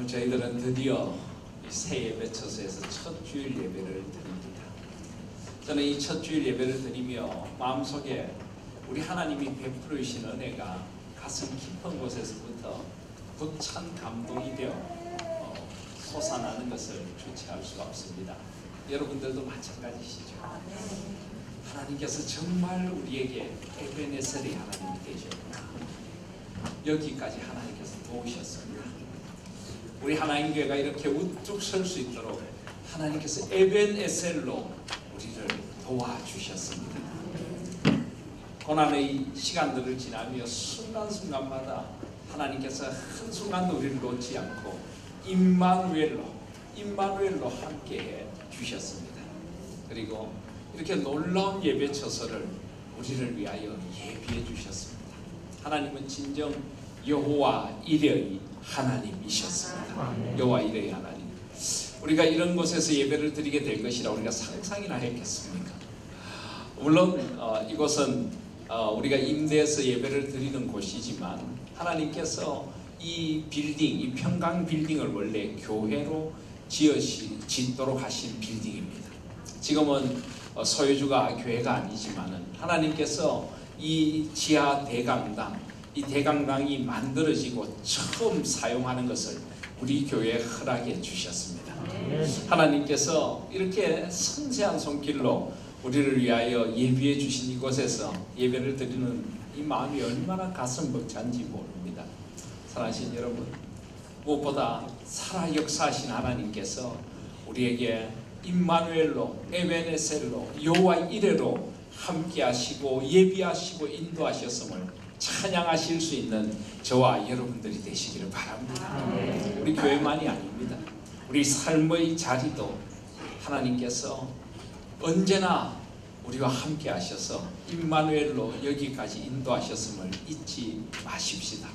오늘 저희들은 드디어 이 새 예배 처소에서 첫 주일 예배를 드립니다. 저는 이 첫 주일 예배를 드리며 마음속에 우리 하나님이 베풀어 주신 은혜가 가슴 깊은 곳에서부터 벅찬 감동이 되어 솟아나는 것을 주체할 수가 없습니다. 여러분들도 마찬가지시죠. 하나님께서 정말 우리에게 에베네셀의 하나님이 되셨구나. 여기까지 하나님께서 도우셨습니다. 우리 하나님 교회가 이렇게 우뚝 설 수 있도록 하나님께서 에벤에셀로 우리를 도와주셨습니다. 고난의 시간들을 지나며 순간순간마다 하나님께서 한순간도 우리를 놓지 않고 임마누엘로 함께해 주셨습니다. 그리고 이렇게 놀라운 예배 처소를 우리를 위하여 예비해 주셨습니다. 하나님은 진정 여호와 이레의 하나님이셨습니다. 여호와 이레의 하나님. 우리가 이런 곳에서 예배를 드리게 될 것이라 우리가 상상이나 했겠습니까? 물론 이곳은 우리가 임대해서 예배를 드리는 곳이지만 하나님께서 이 빌딩, 이 평강 빌딩을 원래 교회로 짓도록 하신 빌딩입니다. 지금은 소유주가 교회가 아니지만은 하나님께서 이 지하 대강당, 이 대강당이 만들어지고 처음 사용하는 것을 우리 교회에 허락해 주셨습니다. 하나님께서 이렇게 섬세한 손길로 우리를 위하여 예비해 주신 이곳에서 예배를 드리는 이 마음이 얼마나 가슴 벅찬지 모릅니다. 사랑하신 여러분, 무엇보다 살아 역사하신 하나님께서 우리에게 임마누엘로, 에베네셀로, 여호와 이레로 함께하시고 예비하시고 인도하셨음을 찬양하실 수 있는 저와 여러분들이 되시기를 바랍니다. 우리 교회만이 아닙니다. 우리 삶의 자리도 하나님께서 언제나 우리와 함께 하셔서 임마누엘로 여기까지 인도하셨음을 잊지 마십시다.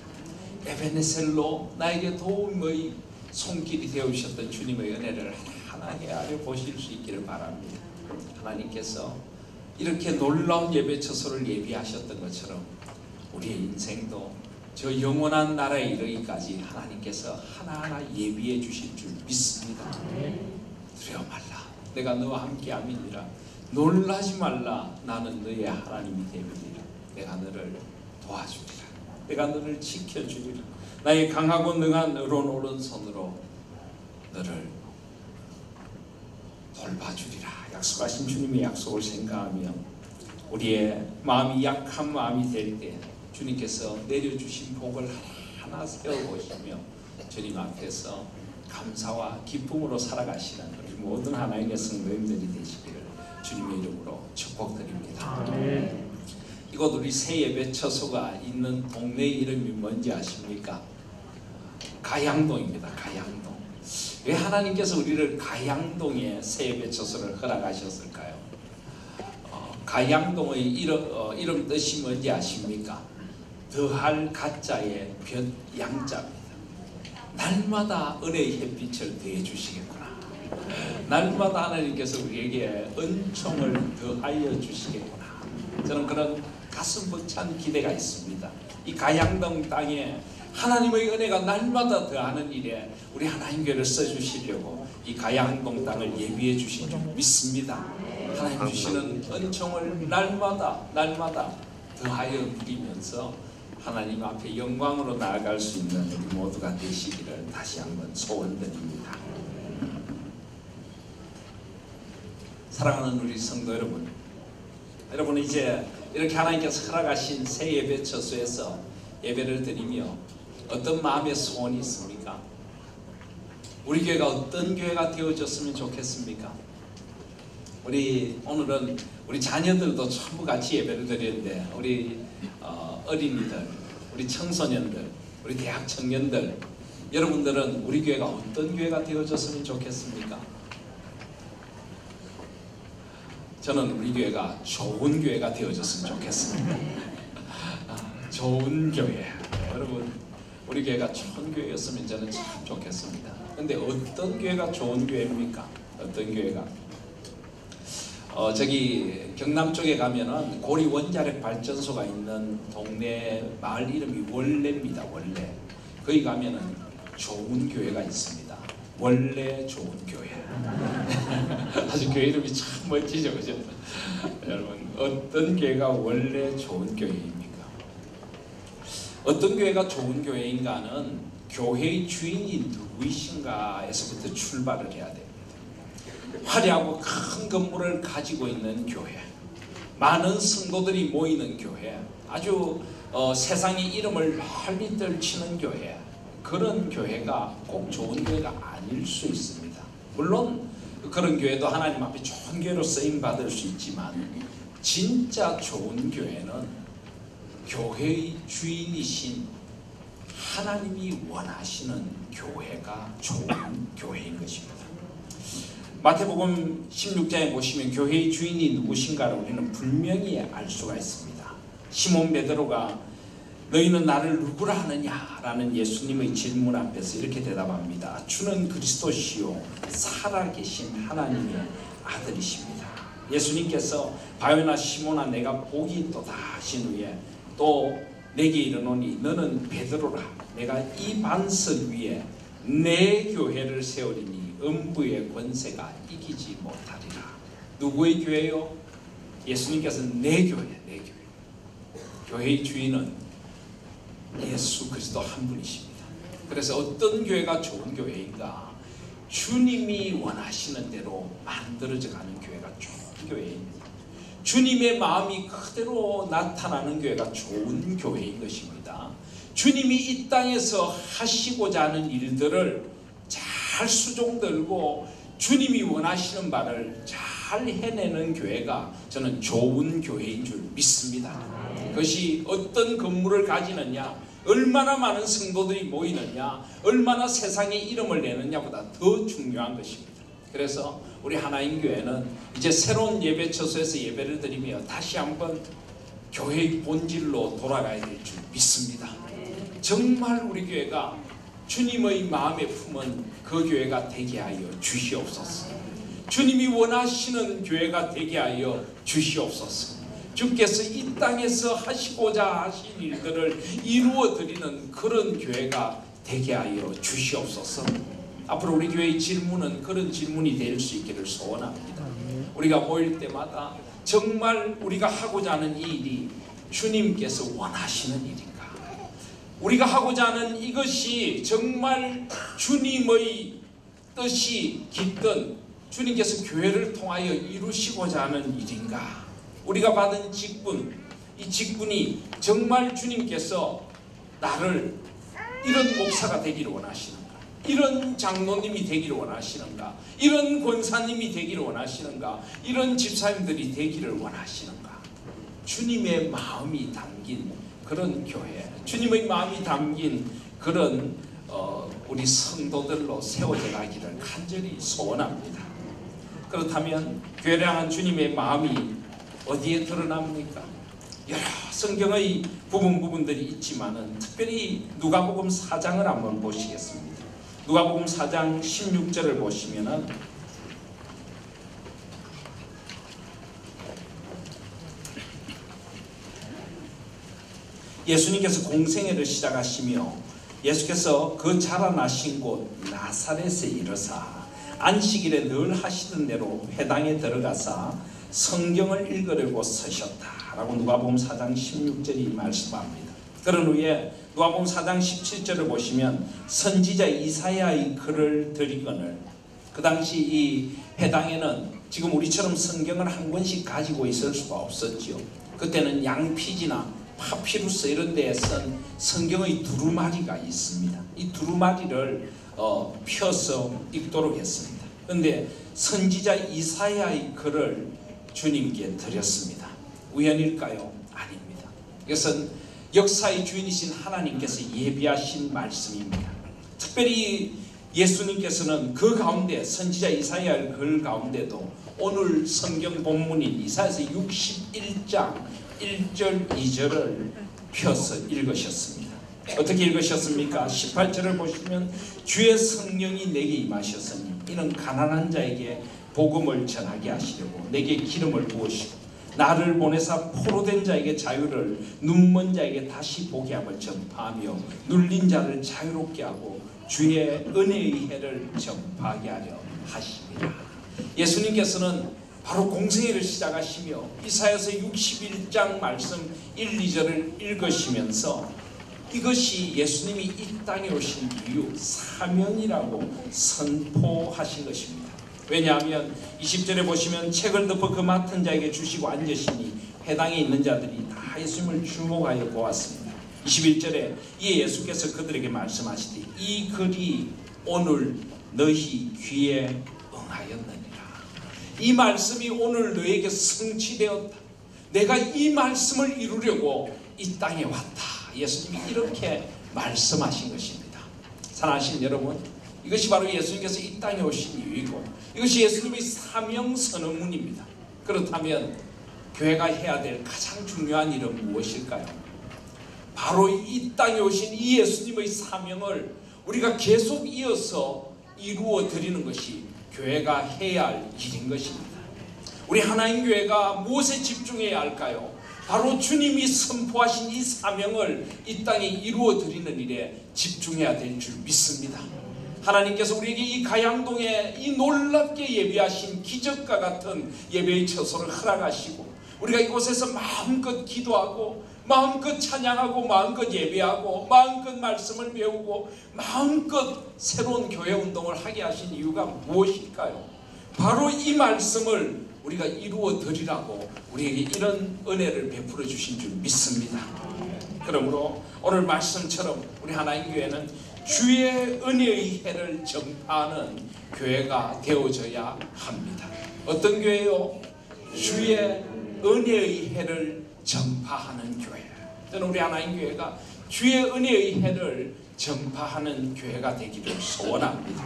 에베네셀로 나에게 도움의 손길이 되어주셨던 주님의 은혜를 하나하나 헤아려 보실 수 있기를 바랍니다. 하나님께서 이렇게 놀라운 예배 처소를 예비하셨던 것처럼 우리의 인생도 저 영원한 나라에 이르기까지 하나님께서 하나하나 예비해 주실 줄 믿습니다. 두려워 말라. 내가 너와 함께 함이니라. 놀라지 말라. 나는 너의 하나님이 되리라. 내가 너를 도와주리라. 내가 너를 지켜주리라. 나의 강하고 능한 의로운 오른손으로 너를 돌봐주리라. 약속하신 주님의 약속을 생각하며 우리의 마음이 약한 마음이 될 때 주님께서 내려주신 복을 하나하나 세워보시며 주님 앞에서 감사와 기쁨으로 살아가시는 우리 모든 하나님의 성도님들이 되시기를 주님의 이름으로 축복드립니다. 이곳 우리 새 예배 처소가 있는 동네 이름이 뭔지 아십니까? 가양동입니다. 가양동. 왜 하나님께서 우리를 가양동에 새 예배 처소를 허락하셨을까요? 가양동의 이름 뜻이 뭔지 아십니까? 더할 가짜의 볕 양자입니다. 날마다 은혜의 햇빛을 더해 주시겠구나. 날마다 하나님께서 우리에게 은총을 더하여 주시겠구나. 저는 그런 가슴 벅찬 기대가 있습니다. 이 가양동 땅에 하나님의 은혜가 날마다 더하는 일에 우리 하나님 교회를 써주시려고 이 가양동 땅을 예비해 주신 줄 믿습니다. 하나님 주시는 은총을 날마다 더하여 누리면서 하나님 앞에 영광으로 나아갈 수 있는 우리 모두가 되시기를 다시 한번 소원드립니다. 사랑하는 우리 성도 여러분, 여러분은 이제 이렇게 하나님께서 허락하신 새 예배 처소에서 예배를 드리며 어떤 마음의 소원이 있습니까? 우리 교회가 어떤 교회가 되어졌으면 좋겠습니까? 오늘은 우리 자녀들도 전부 같이 예배를 드리는데 우리 어린이들, 우리 청소년들, 우리 대학 청년들, 여러분들은 우리 교회가 어떤 교회가 되어졌으면 좋겠습니까? 저는 우리 교회가 좋은 교회가 되어졌으면 좋겠습니다. 좋은 교회. 여러분, 우리 교회가 좋은 교회였으면 저는 참 좋겠습니다. 근데 어떤 교회가 좋은 교회입니까? 어떤 교회가? 저기 경남 쪽에 가면은 고리 원자력 발전소가 있는 동네 마을 이름이 월레입니다. 월레. 거기 가면은 좋은 교회가 있습니다. 원래 좋은 교회. 아주 교회 이름이 참 멋지죠, 그죠? 여러분, 어떤 교회가 원래 좋은 교회입니까? 어떤 교회가 좋은 교회인가는 교회의 주인이 누구이신가에서부터 출발을 해야 됩니다. 화려하고 큰 건물을 가지고 있는 교회, 많은 성도들이 모이는 교회, 아주 세상의 이름을 널리 떨치는 교회, 그런 교회가 꼭 좋은 교회가 아닐 수 있습니다. 물론 그런 교회도 하나님 앞에 좋은 교회로 쓰임받을 수 있지만 진짜 좋은 교회는 교회의 주인이신 하나님이 원하시는 교회가 좋은 교회인 것입니다. 마태복음 16장에 보시면 교회의 주인이 누구신가를 우리는 분명히 알 수가 있습니다. 시몬 베드로가 너희는 나를 누구라 하느냐라는 예수님의 질문 앞에서 이렇게 대답합니다. 주는 그리스도시요 살아계신 하나님의 아들이십니다. 예수님께서 바요나 시몬아 내가 복이 있도다 하신 후에 또 내게 이르노니 너는 베드로라 내가 이 반석 위에 내 교회를 세우리니 음부의 권세가 이기지 못하리라. 누구의 교회요? 예수님께서 내 교회, 내 교회. 교회의 주인은 예수 그리스도 한 분이십니다. 그래서 어떤 교회가 좋은 교회인가? 주님이 원하시는 대로 만들어져가는 교회가 좋은 교회입니다. 주님의 마음이 그대로 나타나는 교회가 좋은 교회인 것입니다. 주님이 이 땅에서 하시고자 하는 일들을 잘 수종들고 주님이 원하시는 바를 잘 해내는 교회가 저는 좋은 교회인 줄 믿습니다. 그것이 어떤 건물을 가지느냐, 얼마나 많은 성도들이 모이느냐, 얼마나 세상의 이름을 내느냐보다 더 중요한 것입니다. 그래서 우리 하나님교회는 이제 새로운 예배 처소에서 예배를 드리며 다시 한번 교회의 본질로 돌아가야 될 줄 믿습니다. 정말 우리 교회가 주님의 마음에 품은 그 교회가 되게 하여 주시옵소서. 주님이 원하시는 교회가 되게 하여 주시옵소서. 주께서 이 땅에서 하시고자 하신 일들을 이루어 드리는 그런 교회가 되게 하여 주시옵소서. 앞으로 우리 교회의 질문은 그런 질문이 될 수 있기를 소원합니다. 우리가 모일 때마다 정말 우리가 하고자 하는 이 일이 주님께서 원하시는 일인가? 우리가 하고자 하는 이것이 정말 주님의 뜻이 깃든 주님께서 교회를 통하여 이루시고자 하는 일인가? 우리가 받은 직분, 이 직분이 정말 주님께서 나를 이런 목사가 되기를 원하시는가? 이런 장로님이 되기를 원하시는가? 이런 권사님이 되기를 원하시는가? 이런 집사님들이 되기를 원하시는가? 주님의 마음이 담긴 그런 교회, 주님의 마음이 담긴 그런 우리 성도들로 세워져 가기를 간절히 소원합니다. 그렇다면 교회를 향한 주님의 마음이 어디에 드러납니까? 여러 성경의 부분들이 있지만은 특별히 누가복음 4장을 한번 보시겠습니다. 누가복음 4장 16절을 보시면은 예수님께서 공생애를 시작하시며 예수께서 그 자라나신 곳 나사렛에 이르사 안식일에 늘 하시던 대로 회당에 들어가사 성경을 읽으려고 서셨다라고 누가복음 4장 16절이 말씀합니다. 그런 후에 누가복음 4장 17절을 보시면 선지자 이사야의 글을 드리거늘, 그 당시 이 회당에는 지금 우리처럼 성경을 한 권씩 가지고 있을 수가 없었죠. 그때는 양피지나 파피루스 이런 데에 쓴 성경의 두루마리가 있습니다. 이 두루마리를 펴서 읽도록 했습니다. 그런데 선지자 이사야의 글을 주님께 드렸습니다. 우연일까요? 아닙니다. 이것은 역사의 주인이신 하나님께서 예비하신 말씀입니다. 특별히 예수님께서는 그 가운데 선지자 이사야의 글 가운데도 오늘 성경 본문인 이사야서 61장 1절 2절을 펴서 읽으셨습니다. 어떻게 읽으셨습니까? 18절을 보시면 주의 성령이 내게 임하셨으니 이는 가난한 자에게 복음을 전하게 하시려고 내게 기름을 부으시고 나를 보내사 포로된 자에게 자유를, 눈먼 자에게 다시 보게 함을 전파하며 눌린 자를 자유롭게 하고 주의 은혜의 해를 전파하게 하려 하십니다. 예수님께서는 바로 공생애를 시작하시며 이사야서 61장 말씀 1, 2절을 읽으시면서 이것이 예수님이 이 땅에 오신 이유, 사명이라고 선포하신 것입니다. 왜냐하면 20절에 보시면 책을 덮어 그 맡은 자에게 주시고 앉으시니 해당에 있는 자들이 다 예수님을 주목하여 보았습니다. 21절에 이에 예수께서 그들에게 말씀하시되 이 글이 오늘 너희 귀에 응하였느니라. 이 말씀이 오늘 너에게 성취되었다. 내가 이 말씀을 이루려고 이 땅에 왔다. 예수님이 이렇게 말씀하신 것입니다. 사랑하신 여러분, 이것이 바로 예수님께서 이 땅에 오신 이유이고 이것이 예수님의 사명 선언문입니다. 그렇다면 교회가 해야 될 가장 중요한 일은 무엇일까요? 바로 이 땅에 오신 이 예수님의 사명을 우리가 계속 이어서 이루어 드리는 것이 교회가 해야 할 일인 것입니다. 우리 하나님 교회가 무엇에 집중해야 할까요? 바로 주님이 선포하신 이 사명을 이 땅에 이루어 드리는 일에 집중해야 될 줄 믿습니다. 하나님께서 우리에게 이 가양동에 이 놀랍게 예비하신 기적과 같은 예배의 처소를 허락하시고 우리가 이곳에서 마음껏 기도하고 마음껏 찬양하고 마음껏 예배하고 마음껏 말씀을 배우고 마음껏 새로운 교회 운동을 하게 하신 이유가 무엇일까요? 바로 이 말씀을 우리가 이루어 드리라고 우리에게 이런 은혜를 베풀어 주신 줄 믿습니다. 그러므로 오늘 말씀처럼 우리 하나님 교회는 주의 은혜의 해를 전파하는 교회가 되어져야 합니다. 어떤 교회요? 주의 은혜의 해를 전파하는 교회. 저는 우리 하나님 교회가 주의 은혜의 해를 전파하는 교회가 되기를 소원합니다.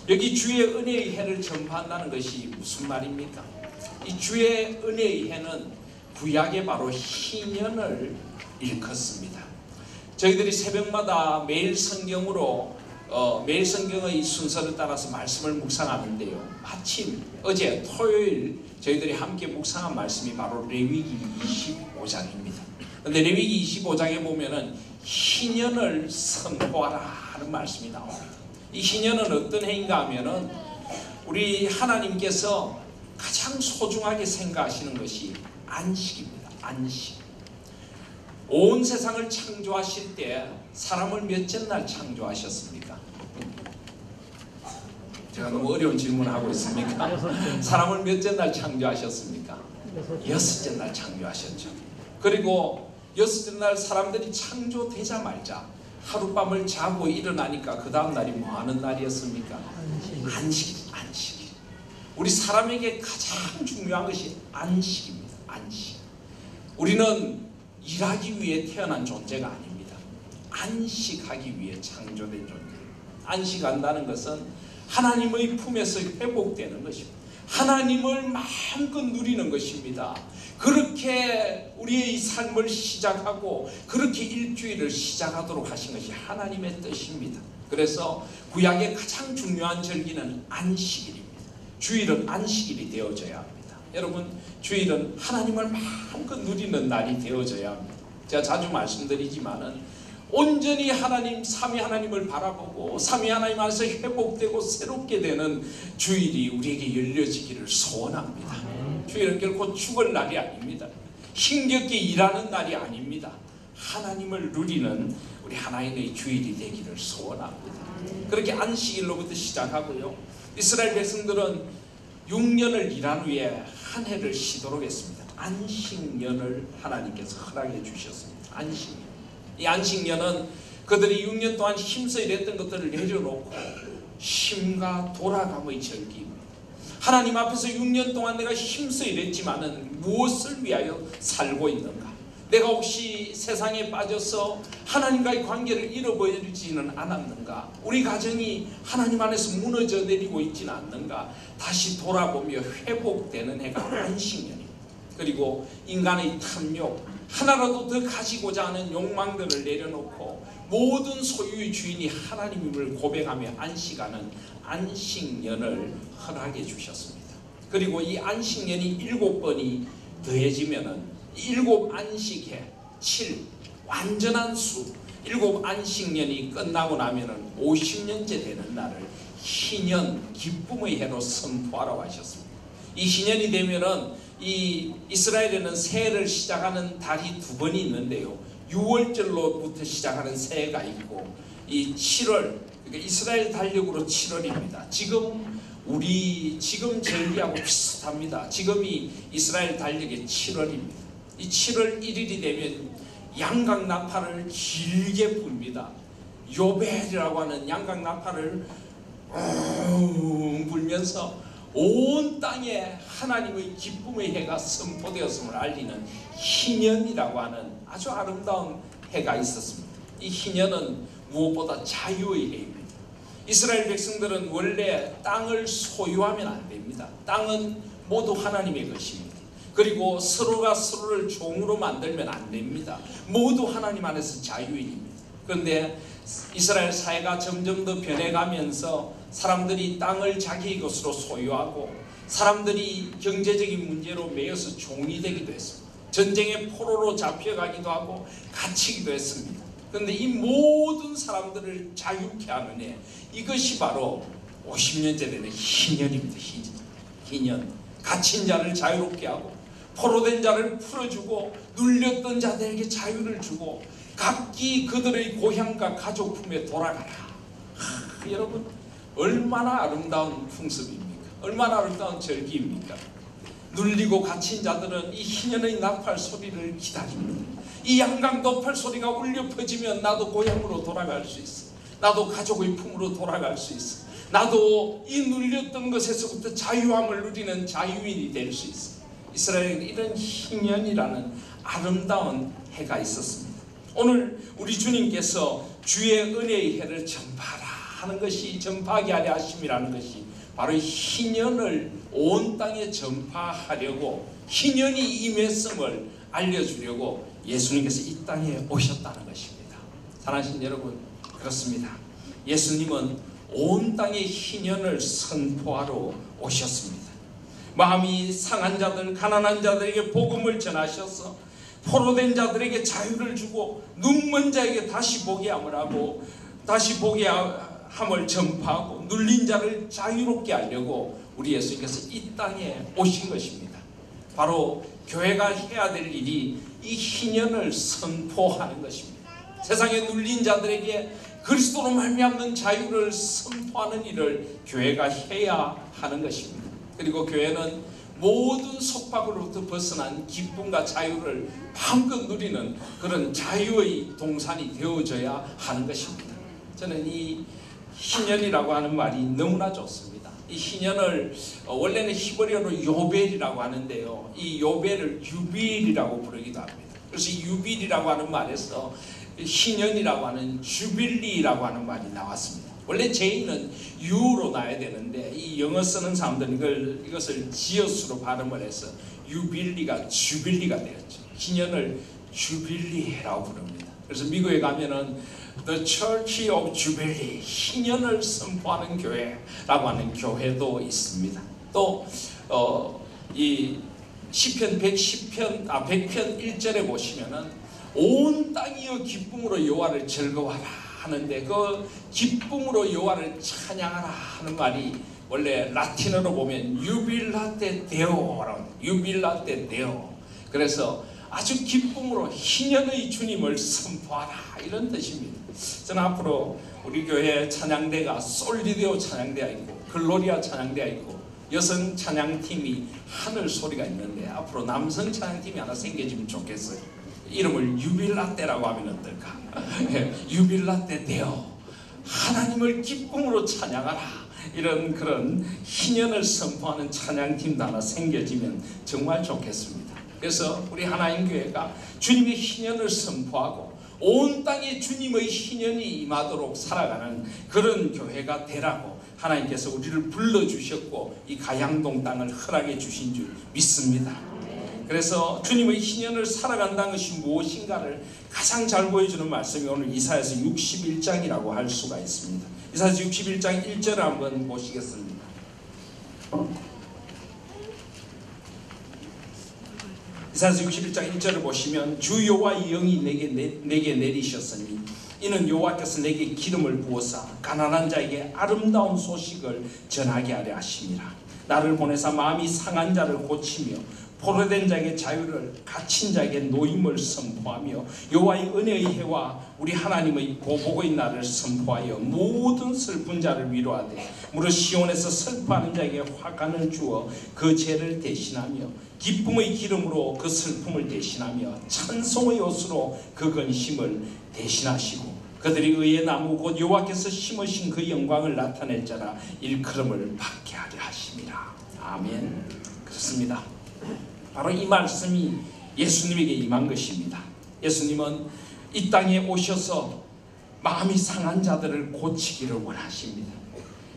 여기 주의 은혜의 해를 전파한다는 것이 무슨 말입니까? 이 주의 은혜의 해는 구약의 바로 희년을 일컫습니다. 저희들이 새벽마다 매일 성경으로 매일 성경의 순서를 따라서 말씀을 묵상하는데요. 마침 어제 토요일 저희들이 함께 묵상한 말씀이 바로 레위기 25장입니다. 근데 레위기 25장에 보면은 희년을 선포하라 하는 말씀이 나옵니다. 이 희년은 어떤 해인가 하면은 우리 하나님께서 가장 소중하게 생각하시는 것이 안식입니다. 안식. 온 세상을 창조하실 때 사람을 몇째 날 창조하셨습니까? 제가 너무 어려운 질문을 하고 있습니까? 사람을 몇째 날 창조하셨습니까? 여섯째 날 창조하셨죠. 그리고 여섯째 날 사람들이 창조되자마자 하룻밤을 자고 일어나니까 그 다음 날이 뭐 하는 날이었습니까? 안식. 우리 사람에게 가장 중요한 것이 안식입니다. 안식. 우리는 일하기 위해 태어난 존재가 아닙니다. 안식하기 위해 창조된 존재입니다. 안식한다는 것은 하나님의 품에서 회복되는 것입니다. 하나님을 마음껏 누리는 것입니다. 그렇게 우리의 삶을 시작하고 그렇게 일주일을 시작하도록 하신 것이 하나님의 뜻입니다. 그래서 구약의 가장 중요한 절기는 안식일입니다. 주일은 안식일이 되어져야 합니다. 여러분, 주일은 하나님을 마음껏 누리는 날이 되어져야 합니다. 제가 자주 말씀드리지만은 온전히 하나님, 삼위 하나님을 바라보고 삼위 하나님 안에서 회복되고 새롭게 되는 주일이 우리에게 열려지기를 소원합니다. 주일은 결코 죽을 날이 아닙니다. 힘겹게 일하는 날이 아닙니다. 하나님을 누리는 우리 하나님의 주일이 되기를 소원합니다. 그렇게 안식일로부터 시작하고요. 이스라엘 백성들은 6년을 일한 후에 한 해를 쉬도록 했습니다. 안식년을 하나님께서 허락해 주셨습니다. 안식년. 이 안식년은 그들이 6년 동안 힘써 일했던 것들을 내려놓고 쉼과 돌아감의 절기입니다. 하나님 앞에서 6년 동안 내가 힘써 일했지만은 무엇을 위하여 살고 있는가? 내가 혹시 세상에 빠져서 하나님과의 관계를 잃어버리지는 않았는가? 우리 가정이 하나님 안에서 무너져 내리고 있지는 않는가? 다시 돌아보며 회복되는 해가 안식년입니다. 그리고 인간의 탐욕, 하나라도 더 가지고자 하는 욕망들을 내려놓고 모든 소유의 주인이 하나님임을 고백하며 안식하는 안식년을 허락해 주셨습니다. 그리고 이 안식년이 7번이 더해지면은 7 안식해 7 완전한 수, 일곱 안식년이 끝나고 나면은 50년째 되는 날을 희년, 기쁨의 해로 선포하라고 하셨습니다. 이 희년이 되면은 이 이스라엘에는 새해를 시작하는 달이 두 번이 있는데요. 6월절로부터 시작하는 새해가 있고, 이 7월, 그러니까 이스라엘 달력으로 7월입니다. 지금 절기하고 비슷합니다. 지금이 이스라엘 달력의 7월입니다. 이 7월 1일이 되면 양각 나팔을 길게 불니다. 요벨이라고 하는 양각 나팔을 불면서 온 땅에 하나님의 기쁨의 해가 선포되었음을 알리는 희년이라고 하는 아주 아름다운 해가 있었습니다. 이 희년은 무엇보다 자유의 해입니다. 이스라엘 백성들은 원래 땅을 소유하면 안 됩니다. 땅은 모두 하나님의 것입니다. 그리고 서로가 서로를 종으로 만들면 안 됩니다. 모두 하나님 안에서 자유인입니다. 그런데 이스라엘 사회가 점점 더 변해가면서 사람들이 땅을 자기의 것으로 소유하고 사람들이 경제적인 문제로 매여서 종이 되기도 했습니다. 전쟁의 포로로 잡혀가기도 하고 갇히기도 했습니다. 그런데 이 모든 사람들을 자유케 하는 해, 이것이 바로 50년째 되는 희년입니다. 희년. 갇힌 자를 자유롭게 하고 포로된 자를 풀어주고 눌렸던 자들에게 자유를 주고 각기 그들의 고향과 가족 품에 돌아가라. 여러분, 얼마나 아름다운 풍습입니까? 얼마나 아름다운 절기입니까? 눌리고 갇힌 자들은 이 희년의 나팔 소리를 기다립니다. 이 양각 나팔 소리가 울려 퍼지면 나도 고향으로 돌아갈 수 있어. 나도 가족의 품으로 돌아갈 수 있어. 나도 이 눌렸던 것에서부터 자유함을 누리는 자유인이 될 수 있어. 이스라엘에는 이런 희년이라는 아름다운 해가 있었습니다. 오늘 우리 주님께서 주의 은혜의 해를 전파하라 하는 것이, 전파하게 하려 하심이라는 것이 바로 희년을 온 땅에 전파하려고, 희년이 임했음을 알려주려고 예수님께서 이 땅에 오셨다는 것입니다. 사랑하신 여러분, 그렇습니다. 예수님은 온 땅에 희년을 선포하러 오셨습니다. 마음이 상한 자들, 가난한 자들에게 복음을 전하셔서 포로된 자들에게 자유를 주고 눈먼 자에게 다시 보게 함을 하고 다시 보게 함을 전파하고 눌린 자를 자유롭게 하려고 우리 예수님께서 이 땅에 오신 것입니다. 바로 교회가 해야 될 일이 이 희년을 선포하는 것입니다. 세상에 눌린 자들에게 그리스도로 말미암는 자유를 선포하는 일을 교회가 해야 하는 것입니다. 그리고 교회는 모든 속박으로부터 벗어난 기쁨과 자유를 마음껏 누리는 그런 자유의 동산이 되어져야 하는 것입니다. 저는 이 희년이라고 하는 말이 너무나 좋습니다. 이 희년을 원래는 히브리어로 요벨이라고 하는데요, 이 요벨을 유빌이라고 부르기도 합니다. 그래서 이 유빌이라고 하는 말에서 희년이라고 하는 주빌리라고 하는 말이 나왔습니다. 원래 J는 U로 나야 되는데 이 영어 쓰는 사람들은 이것을 지어수로 발음을 해서 유빌리가 주빌리가 되었죠. 희년을 주빌리라고 부릅니다. 그래서 미국에 가면은 The Church of Jubilee, 희년을 선포하는 교회라고 하는 교회도 있습니다. 또 이 시편 100편 1절에 보시면은 온 땅이여 기쁨으로 여호와를 즐거워하라 하는데, 그 기쁨으로 여호와를 찬양하라 하는 말이 원래 라틴어로 보면 유빌라테 데오라고, 유빌라테 데오. 그래서 아주 기쁨으로 희년의 주님을 선포하라 이런 뜻입니다. 저는 앞으로 우리 교회 찬양대가 솔리데오 찬양대가 있고 글로리아 찬양대가 있고 여성 찬양팀이 하늘 소리가 있는데 앞으로 남성 찬양팀이 하나 생겨지면 좋겠어요. 이름을 유빌라떼라고 하면 어떨까? 유빌라떼 되어 하나님을 기쁨으로 찬양하라, 이런 그런 희년을 선포하는 찬양팀도 하나 생겨지면 정말 좋겠습니다. 그래서 우리 하나님 교회가 주님의 희년을 선포하고 온 땅에 주님의 희년이 임하도록 살아가는 그런 교회가 되라고 하나님께서 우리를 불러주셨고 이 가양동 땅을 허락해 주신 줄 믿습니다. 그래서 주님의 희년을 살아간다는 것이 무엇인가를 가장 잘 보여주는 말씀이 오늘 이사야서 61장이라고 할 수가 있습니다. 이사야서 61장 1절을 한번 보시겠습니다. 이사야서 61장 1절을 보시면 주 여호와의 영이 내게 내리셨으니 이는 여호와께서 내게 기름을 부어사 가난한 자에게 아름다운 소식을 전하게 하려 하심이라. 나를 보내사 마음이 상한 자를 고치며 포로된 자에게 자유를, 갇힌 자에게 노임을 선포하며 여호와의 은혜의 해와 우리 하나님의 보복의 날을 선포하여 모든 슬픈 자를 위로하되 무릇 시온에서 슬퍼하는 자에게 화관을 주어 그 죄를 대신하며 기쁨의 기름으로 그 슬픔을 대신하며 찬송의 옷으로 그 근심을 대신하시고 그들이 의의 나무 곧 여호와께서 심으신 그 영광을 나타낼 자라 일컬음을 받게 하려 하심이라. 아멘. 그렇습니다. 바로 이 말씀이 예수님에게 임한 것입니다. 예수님은 이 땅에 오셔서 마음이 상한 자들을 고치기를 원하십니다.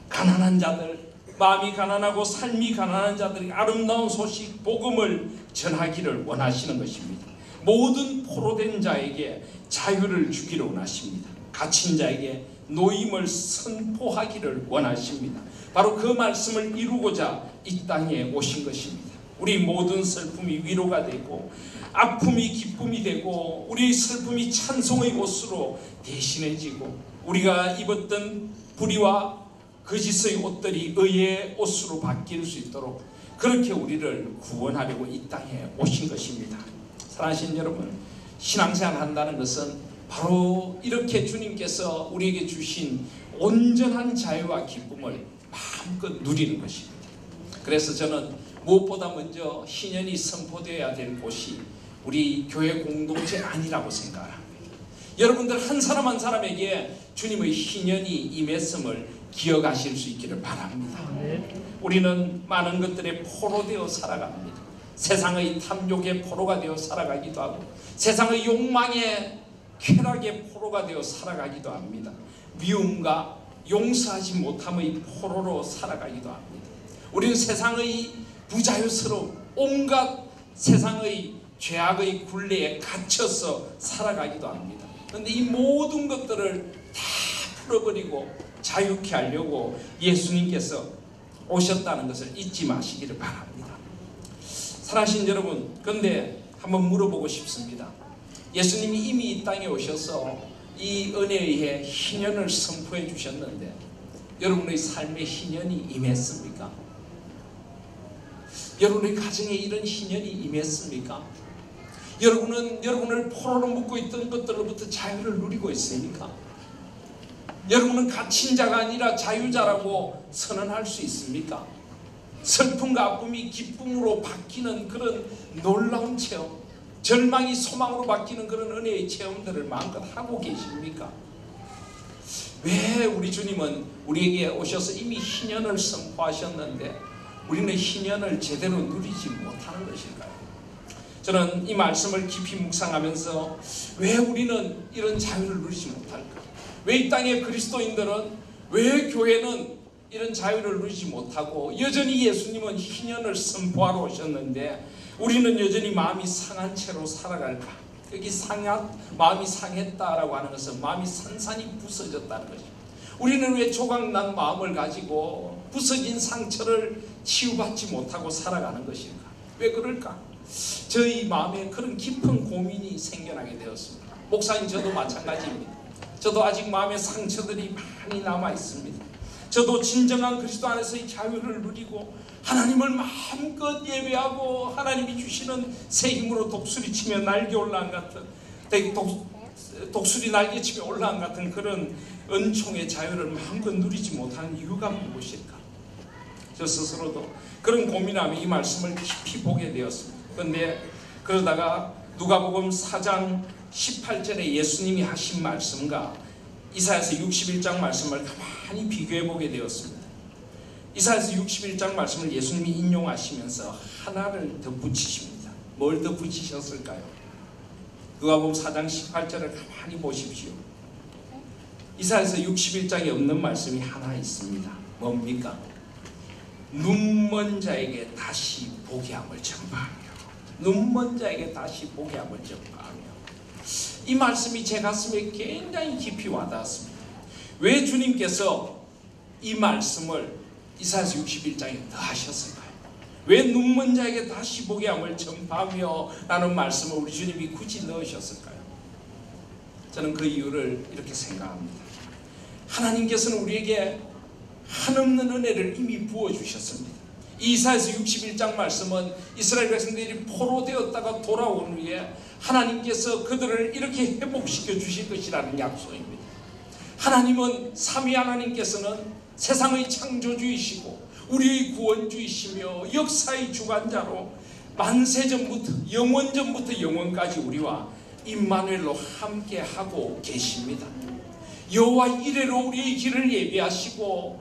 가난한 자들, 마음이 가난하고 삶이 가난한 자들이 아름다운 소식, 복음을 전하기를 원하시는 것입니다. 모든 포로된 자에게 자유를 주기를 원하십니다. 갇힌 자에게 노임을 선포하기를 원하십니다. 바로 그 말씀을 이루고자 이 땅에 오신 것입니다. 우리 모든 슬픔이 위로가 되고 아픔이 기쁨이 되고 우리 슬픔이 찬송의 옷으로 대신해지고 우리가 입었던 불의와 거짓의 옷들이 의의 옷으로 바뀔 수 있도록 그렇게 우리를 구원하려고 이 땅에 오신 것입니다. 사랑하신 여러분, 신앙생활 한다는 것은 바로 이렇게 주님께서 우리에게 주신 온전한 자유와 기쁨을 마음껏 누리는 것입니다. 그래서 저는 무엇보다 먼저 희년이 선포되어야 될 곳이 우리 교회 공동체 아니라고 생각합니다. 여러분들 한 사람 한 사람에게 주님의 희년이 임했음을 기억하실 수 있기를 바랍니다. 우리는 많은 것들에 포로되어 살아갑니다. 세상의 탐욕의 포로가 되어 살아가기도 하고 세상의 욕망의 쾌락의 포로가 되어 살아가기도 합니다. 미움과 용서하지 못함의 포로로 살아가기도 합니다. 우리는 세상의 부자유스러움, 온갖 세상의 죄악의 굴레에 갇혀서 살아가기도 합니다. 그런데 이 모든 것들을 다 풀어버리고 자유케 하려고 예수님께서 오셨다는 것을 잊지 마시기를 바랍니다. 사랑하신 여러분, 그런데 한번 물어보고 싶습니다. 예수님이 이미 이 땅에 오셔서 이 은혜에 의해 희년을 선포해 주셨는데 여러분의 삶에 희년이 임했습니까? 여러분의 가정에 이런 희년이 임했습니까? 여러분은 여러분을 포로로 묶고 있던 것들로부터 자유를 누리고 있습니까? 여러분은 갇힌 자가 아니라 자유자라고 선언할 수 있습니까? 슬픔과 아픔이 기쁨으로 바뀌는 그런 놀라운 체험, 절망이 소망으로 바뀌는 그런 은혜의 체험들을 마음껏 하고 계십니까? 왜 우리 주님은 우리에게 오셔서 이미 희년을 선포하셨는데 우리는 희년을 제대로 누리지 못하는 것일까요? 저는 이 말씀을 깊이 묵상하면서 왜 우리는 이런 자유를 누리지 못할까? 왜 이 땅의 그리스도인들은, 왜 교회는 이런 자유를 누리지 못하고 여전히 예수님은 희년을 선포하러 오셨는데 우리는 여전히 마음이 상한 채로 살아갈까? 여기 마음이 상했다라고 하는 것은 마음이 산산이 부서졌다는 것입니다. 우리는 왜 조각난 마음을 가지고 부서진 상처를 치유받지 못하고 살아가는 것일까? 왜 그럴까? 저희 마음에 그런 깊은 고민이 생겨나게 되었습니다. 목사님, 저도 마찬가지입니다. 저도 아직 마음에 상처들이 많이 남아 있습니다. 저도 진정한 그리스도 안에서의 자유를 누리고 하나님을 마음껏 예배하고 하나님이 주시는 새 힘으로 독수리치며 날개 올라온 같은 독수리 날개치며 올라온 같은 그런 은총의 자유를 마음껏 누리지 못하는 이유가 무엇일까? 저 스스로도 그런 고민하며 이 말씀을 깊이 보게 되었습니다. 그런데 그러다가 누가복음 4장 18절에 예수님이 하신 말씀과 이사야서 61장 말씀을 가만히 비교해 보게 되었습니다. 이사야서 61장 말씀을 예수님이 인용하시면서 하나를 덧붙이십니다. 뭘 덧붙이셨을까요? 누가복음 4장 18절을 가만히 보십시오. 이사야서 61장에 없는 말씀이 하나 있습니다. 뭡니까? 눈먼 자에게 다시 보게 함을 전파하며, 눈먼 자에게 다시 보게 함을 전파하며. 이 말씀이 제 가슴에 굉장히 깊이 와닿았습니다. 왜 주님께서 이 말씀을 이사야서 61장에 더하셨을까요? 왜 눈먼 자에게 다시 보게 함을 전파하며 라는 말씀을 우리 주님이 굳이 넣으셨을까요? 저는 그 이유를 이렇게 생각합니다. 하나님께서는 우리에게 한없는 은혜를 이미 부어주셨습니다. 이사야서 61장 말씀은 이스라엘 백성들이 포로되었다가 돌아온 후에 하나님께서 그들을 이렇게 회복시켜 주실 것이라는 약속입니다. 하나님은 삼위 하나님께서는 세상의 창조주이시고 우리의 구원주이시며 역사의 주관자로 만세전부터 영원전부터 영원까지 우리와 임마누엘로 함께하고 계십니다. 여호와 이레로 우리의 길을 예비하시고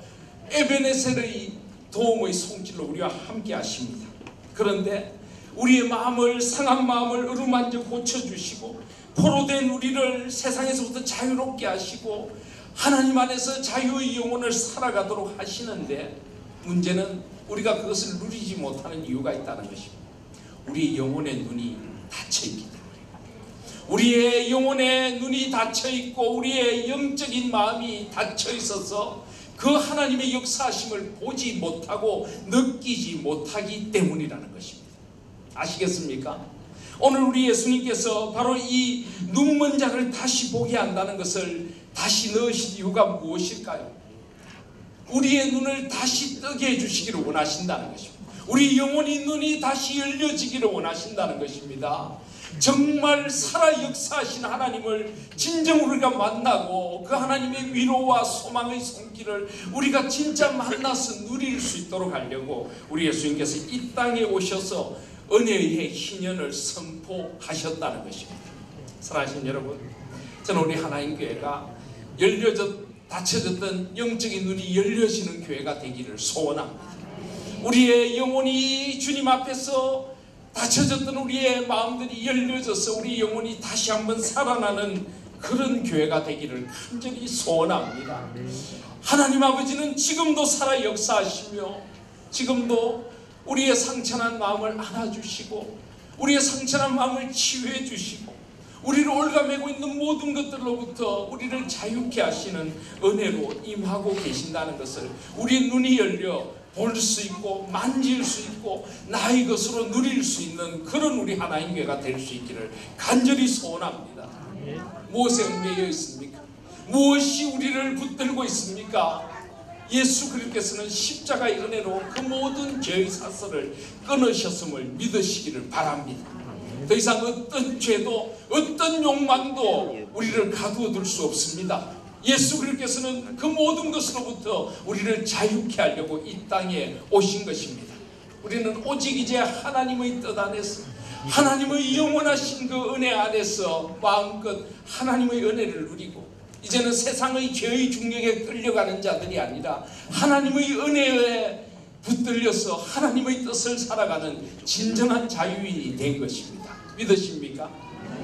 에베네셀의 도움의 손길로 우리와 함께 하십니다. 그런데 우리의 마음을, 상한 마음을 어루만져 고쳐주시고 포로된 우리를 세상에서부터 자유롭게 하시고 하나님 안에서 자유의 영혼을 살아가도록 하시는데, 문제는 우리가 그것을 누리지 못하는 이유가 있다는 것입니다. 우리 영혼의 눈이 닫혀있기 때문에. 우리의 영혼의 눈이 닫혀있고 우리의 영적인 마음이 닫혀있어서 그 하나님의 역사하심을 보지 못하고 느끼지 못하기 때문이라는 것입니다. 아시겠습니까? 오늘 우리 예수님께서 바로 이 눈먼 자를 다시 보게 한다는 것을 다시 넣으신 이유가 무엇일까요? 우리의 눈을 다시 뜨게 해주시기를 원하신다는 것입니다. 우리 영혼의 눈이 다시 열려지기를 원하신다는 것입니다. 정말 살아 역사하신 하나님을 진정으로 우리가 만나고 그 하나님의 위로와 소망의 손길을 우리가 진짜 만나서 누릴 수 있도록 하려고 우리 예수님께서 이 땅에 오셔서 은혜의 희년을 선포하셨다는 것입니다. 사랑하신 여러분, 저는 우리 하나님 교회가 닫혀졌던 영적인 눈이 열려지는 교회가 되기를 소원합니다. 우리의 영혼이 주님 앞에서 닫혀졌던 우리의 마음들이 열려져서 우리 영혼이 다시 한번 살아나는 그런 교회가 되기를 간절히 소원합니다. 하나님 아버지는 지금도 살아 역사하시며 지금도 우리의 상처난 마음을 안아주시고 우리의 상처난 마음을 치유해 주시고 우리를 올가매고 있는 모든 것들로부터 우리를 자유케 하시는 은혜로 임하고 계신다는 것을 우리 눈이 열려 볼 수 있고 만질 수 있고 나의 것으로 누릴 수 있는 그런 우리 하나님 교회가 될 수 있기를 간절히 소원합니다. 무엇에 얽매여 있습니까? 무엇이 우리를 붙들고 있습니까? 예수 그리스도께서는 십자가의 은혜로 그 모든 죄의 사슬을 끊으셨음을 믿으시기를 바랍니다. 더 이상 어떤 죄도 어떤 욕망도 우리를 가두어둘 수 없습니다. 예수 그리스도께서는 그 모든 것으로부터 우리를 자유케 하려고 이 땅에 오신 것입니다. 우리는 오직 이제 하나님의 뜻 안에서 하나님의 영원하신 그 은혜 안에서 마음껏 하나님의 은혜를 누리고 이제는 세상의 죄의 중력에 끌려가는 자들이 아니라 하나님의 은혜에 붙들려서 하나님의 뜻을 살아가는 진정한 자유인이 된 것입니다. 믿으십니까?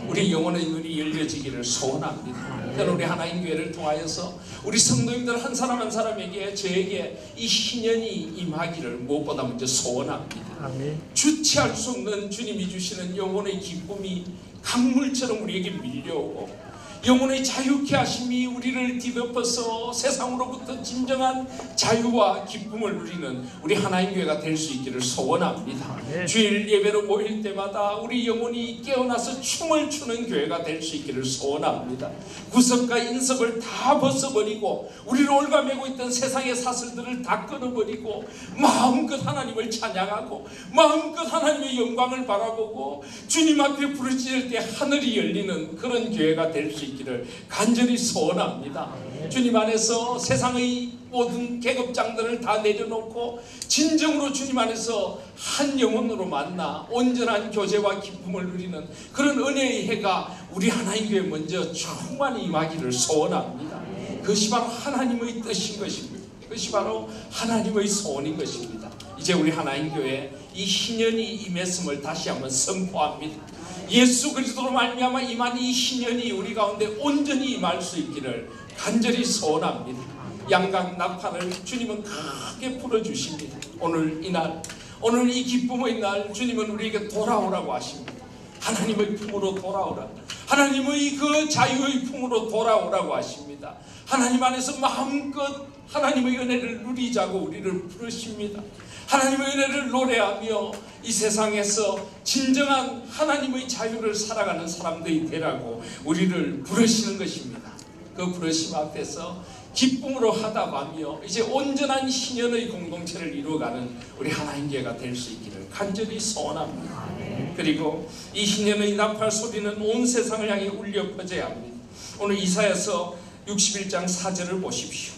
우리 영혼의 눈이 열려지기를 소원합니다. 저는 우리 하나님 교회를 통하여서 우리 성도님들 한 사람 한 사람에게 저에게 이 희년이 임하기를 무엇보다 먼저 소원합니다. 아멘. 주체할 수 없는 주님이 주시는 영혼의 기쁨이 강물처럼 우리에게 밀려오고 영혼의 자유케 하심이 우리를 뒤덮어서 세상으로부터 진정한 자유와 기쁨을 누리는 우리 하나님 교회가 될 수 있기를 소원합니다. 네. 주일 예배로 모일 때마다 우리 영혼이 깨어나서 춤을 추는 교회가 될 수 있기를 소원합니다. 구석과 인석을 다 벗어버리고 우리를 올가매고 있던 세상의 사슬들을 다 끊어버리고 마음껏 하나님을 찬양하고 마음껏 하나님의 영광을 바라보고 주님 앞에 부르짖을 때 하늘이 열리는 그런 교회가 될 수 있기를 간절히 소원합니다. 주님 안에서 세상의 모든 계급장들을 다 내려놓고 진정으로 주님 안에서 한 영혼으로 만나 온전한 교제와 기쁨을 누리는 그런 은혜의 해가 우리 하나님 교회에 먼저 충만히 임하기를 소원합니다. 그것이 바로 하나님의 뜻인 것입니다. 그것이 바로 하나님의 소원인 것입니다. 이제 우리 하나님 교회에 이 희년이 임했음을 다시 한번 선포합니다. 예수 그리스도로 말미암아 임한 이 희년이 우리 가운데 온전히 임할 수 있기를 간절히 소원합니다. 양각 나팔을 주님은 크게 불어주십니다. 오늘 이날, 오늘 이 기쁨의 날 주님은 우리에게 돌아오라고 하십니다. 하나님의 품으로 돌아오라. 하나님의 그 자유의 품으로 돌아오라고 하십니다. 하나님 안에서 마음껏 하나님의 은혜를 누리자고 우리를 부르십니다. 하나님의 은혜를 노래하며 이 세상에서 진정한 하나님의 자유를 살아가는 사람들이 되라고 우리를 부르시는 것입니다. 그 부르심 앞에서 기쁨으로 하답하며 이제 온전한 신년의 공동체를 이루어가는 우리 하나님교회가 될 수 있기를 간절히 소원합니다. 그리고 이 신년의 나팔 소리는 온 세상을 향해 울려 퍼져야 합니다. 오늘 이사야서 61장 4절을 보십시오.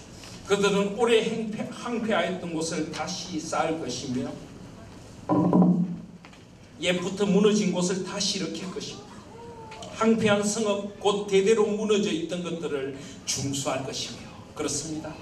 그들은 오래 항폐하였던 곳을 다시 쌓을 것이며 옛부터 무너진 곳을 다시 일으킬 것이며 항폐한 성읍 곧 대대로 무너져 있던 것들을 중수할 것이며. 그렇습니다.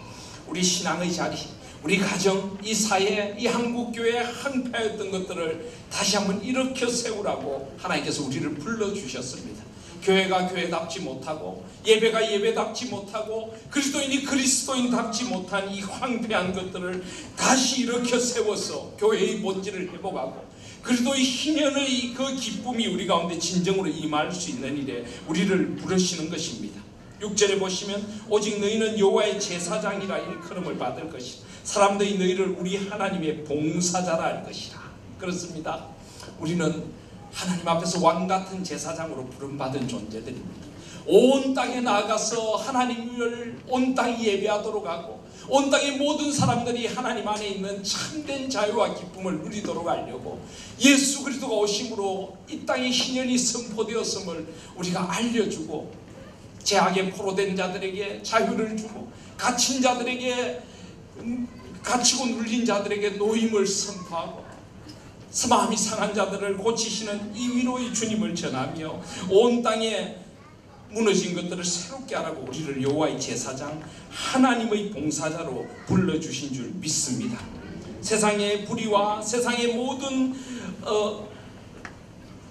우리 신앙의 자리, 우리 가정, 이 사회, 이 한국교회에 항폐하였던 것들을 다시 한번 일으켜 세우라고 하나님께서 우리를 불러주셨습니다. 교회가 교회답지 못하고 예배가 예배답지 못하고 그리스도인이 그리스도인답지 못한 이 황폐한 것들을 다시 일으켜 세워서 교회의 본질을 회복하고 그리스도의 희년의 그 기쁨이 우리 가운데 진정으로 임할 수 있는 일에 우리를 부르시는 것입니다. 6절에 보시면 오직 너희는 여호와의 제사장이라 일컬음을 받을 것이라. 사람들이 너희를 우리 하나님의 봉사자라 할 것이라. 그렇습니다. 우리는 하나님 앞에서 왕같은 제사장으로 부름받은 존재들입니다. 온 땅에 나아가서 하나님을 온 땅이 예배하도록 하고 온 땅의 모든 사람들이 하나님 안에 있는 참된 자유와 기쁨을 누리도록 하려고 예수 그리스도가 오심으로 이 땅에 희년이 선포되었음을 우리가 알려주고 죄악에 포로된 자들에게 자유를 주고 갇힌 자들에게 갇히고 눌린 자들에게 노임을 선포하고 마음이 상한 자들을 고치시는 이 위로의 주님을 전하며 온 땅에 무너진 것들을 새롭게 하라고 우리를 여호와의 제사장 하나님의 봉사자로 불러주신 줄 믿습니다. 세상의 불의와 세상의 모든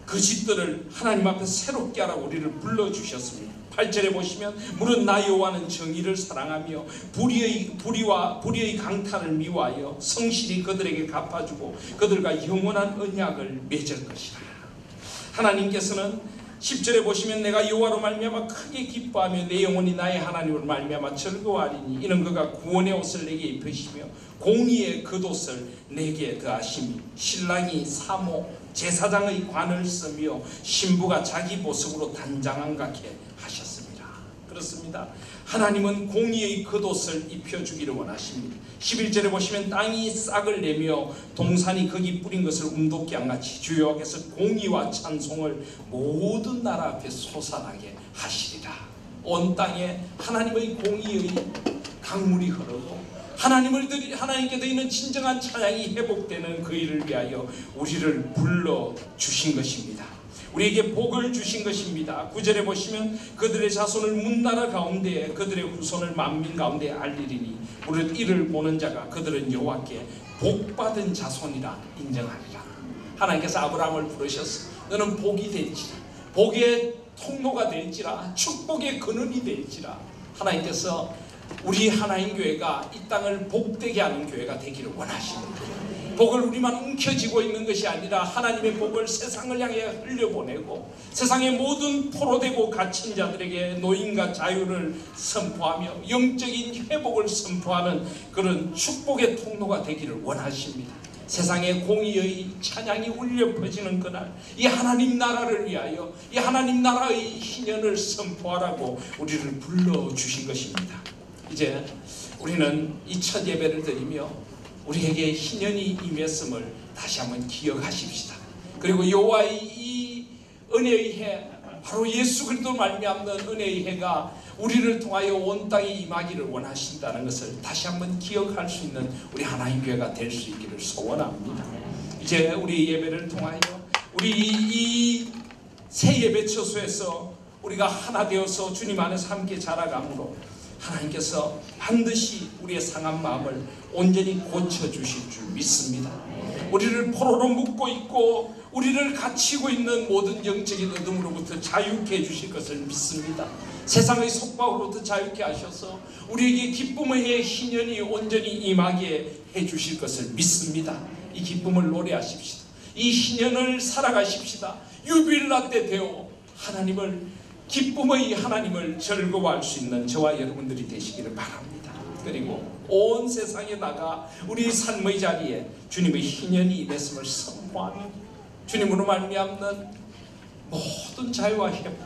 거짓들을 하나님 앞에 새롭게 하라고 우리를 불러주셨습니다. 8절에 보시면 물은 나 여호와는 정의를 사랑하며 불의의 강탈을 미워하여 성실히 그들에게 갚아주고 그들과 영원한 언약을 맺을 것이라. 하나님께서는 10절에 보시면 내가 여호와로 말미암아 크게 기뻐하며 내 영혼이 나의 하나님으로 말미암아 즐거워하리니 이는 그가 구원의 옷을 내게 입히시며 공의의 겉옷을 내게 더하심이 신랑이 사모 제사장의 관을 쓰며 신부가 자기 보석으로 단장한 같게 하셨습니다. 그렇습니다. 하나님은 공의의 겉옷을 입혀주기를 원하십니다. 11절에 보시면 땅이 싹을 내며 동산이 거기 뿌린 것을 움돋게 한같이 주 여호와께서 공의와 찬송을 모든 나라 앞에 솟아나게 하시리라. 온 땅에 하나님의 공의의 강물이 흐르고 하나님께 드리는 진정한 찬양이 회복되는 그 일을 위하여 우리를 불러주신 것입니다. 우리에게 복을 주신 것입니다. 9절에 보시면 그들의 자손을 문나라 가운데 그들의 후손을 만민 가운데 알리리니 무릇 이를 보는 자가 그들은 여호와께 복받은 자손이라 인정하리라. 하나님께서 아브라함을 부르셔서 너는 복이 될지라 복의 통로가 될지라 축복의 근원이 될지라. 하나님께서 우리 하나님 교회가 이 땅을 복되게 하는 교회가 되기를 원하십니다. 복을 우리만 움켜쥐고 있는 것이 아니라 하나님의 복을 세상을 향해 흘려보내고 세상의 모든 포로되고 갇힌 자들에게 노임과 자유를 선포하며 영적인 회복을 선포하는 그런 축복의 통로가 되기를 원하십니다. 세상의 공의의 찬양이 울려 퍼지는 그날 이 하나님 나라를 위하여 이 하나님 나라의 희년을 선포하라고 우리를 불러주신 것입니다. 이제 우리는 이 첫 예배를 드리며 우리에게 희년이 임했음을 다시 한번 기억하십시다. 그리고 여호와의 이 은혜의 해 바로 예수 그리스도 말미암는 은혜의 해가 우리를 통하여 온 땅에 임하기를 원하신다는 것을 다시 한번 기억할 수 있는 우리 하나님 교회가 될 수 있기를 소원합니다. 이제 우리 예배를 통하여 우리 이 새 예배 처소에서 우리가 하나 되어서 주님 안에서 함께 자라감으로 하나님께서 반드시 우리의 상한 마음을 온전히 고쳐주실 줄 믿습니다. 우리를 포로로 묶고 있고 우리를 갇히고 있는 모든 영적인 어둠으로부터 자유케 해주실 것을 믿습니다. 세상의 속박으로부터 자유케 하셔서 우리에게 기쁨의 희년이 온전히 임하게 해주실 것을 믿습니다. 이 기쁨을 노래하십시다. 이 희년을 살아가십시다. 유빌라 때 되어 기쁨의 하나님을 즐거워할 수 있는 저와 여러분들이 되시기를 바랍니다. 그리고 온 세상에 나가 우리 삶의 자리에 주님의 희년이 임했음을 선포하며 주님으로 말미암는 모든 자유와 회복,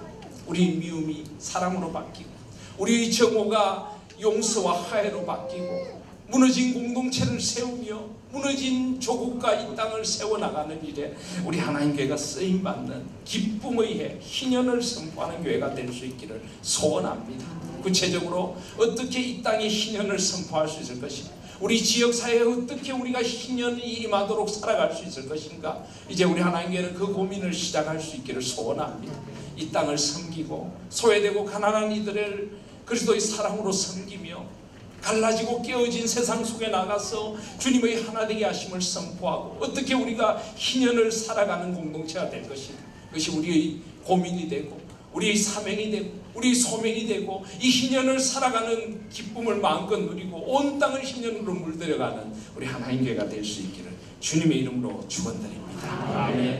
우리 미움이 사랑으로 바뀌고 우리의 정오가 용서와 화해로 바뀌고 무너진 공동체를 세우며 무너진 조국과 이 땅을 세워나가는 일에 우리 하나님 교회가 쓰임받는 기쁨의 해, 희년을 선포하는 교회가 될 수 있기를 소원합니다. 구체적으로 어떻게 이 땅에 희년을 선포할 수 있을 것인가, 우리 지역사회에 어떻게 우리가 희년이 임하도록 살아갈 수 있을 것인가, 이제 우리 하나님 교회는 그 고민을 시작할 수 있기를 소원합니다. 이 땅을 섬기고 소외되고 가난한 이들을 그리스도의 사랑으로 섬기며 갈라지고 깨어진 세상 속에 나가서 주님의 하나 되게 하심을 선포하고 어떻게 우리가 희년을 살아가는 공동체가 될 것인가, 그것이 우리의 고민이 되고 우리의 사명이 되고 우리의 소명이 되고 이 희년을 살아가는 기쁨을 마음껏 누리고 온 땅을 희년으로 물들여가는 우리 하나님 교회가 될 수 있기를 주님의 이름으로 축원드립니다. 아멘.